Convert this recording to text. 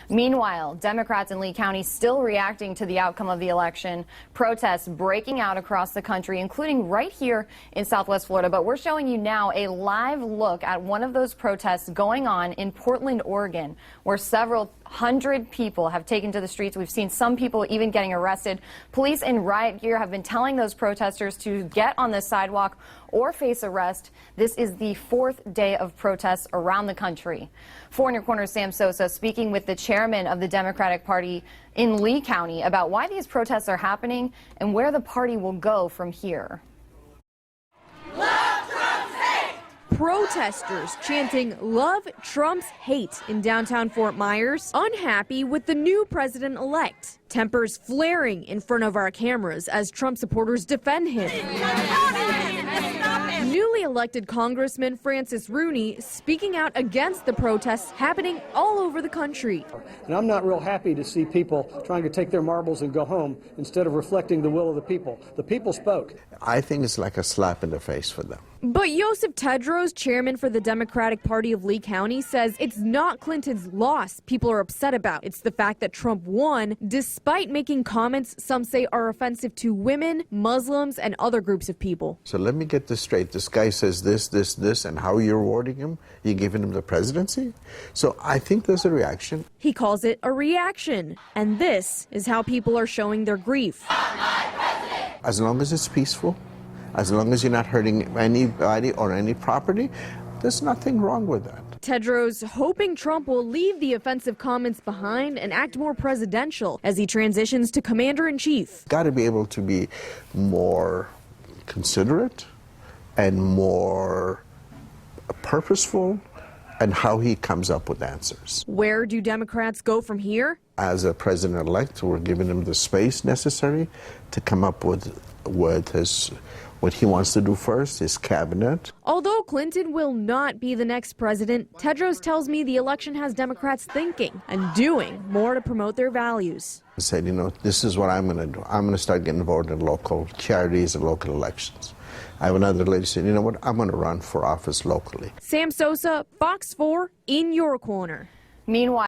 Meanwhile, Democrats in Lee County still reacting to the outcome of the election. Protests breaking out across the country, including right here in Southwest Florida. But we're showing you now a live look at one of those protests going on in Portland, Oregon, where several hundred people have taken to the streets. We've seen some people even getting arrested. Police in riot gear have been telling those protesters to get on the sidewalk or face arrest. This is the fourth day of protests around the country. For In Your Corner, Sam Sosa speaking with the chairman of the Democratic Party in Lee County about why these protests are happening and where the party will go from here. Protesters chanting "Love Trump's hate" in downtown Fort Myers, unhappy with the new president-elect. Tempers flaring in front of our cameras as Trump supporters defend him. Newly elected Congressman Francis Rooney speaking out against the protests happening all over the country. And I'm not real happy to see people trying to take their marbles and go home instead of reflecting the will of the people. The people spoke. I think it's like a slap in the face for them. But Joseph Tedros, chairman for the Democratic Party of Lee County, says it's not Clinton's loss people are upset about. It's the fact that Trump won despite making comments some say are offensive to women, Muslims, and other groups of people. So let me get this straight. This guy says this, and how you're rewarding him? You're giving him the presidency? So I think there's a reaction. He calls it a reaction. And this is how people are showing their grief. As long as it's peaceful, as long as you're not hurting anybody or any property, there's nothing wrong with that. Tedros hoping Trump will leave the offensive comments behind and act more presidential as he transitions to commander-in-chief. Got to be able to be more considerate and more purposeful and how he comes up with answers. Where do Democrats go from here? As a president-elect, we're giving him the space necessary to come up with what he wants to do first, his cabinet. Although Clinton will not be the next president, Tedros tells me the election has Democrats thinking and doing more to promote their values. He said, this is what I'm going to do. I'm going to start getting involved in local charities and local elections. I have another lady said, you know what, I'm going to run for office locally. Sam Sosa, Fox 4, In Your Corner. Meanwhile,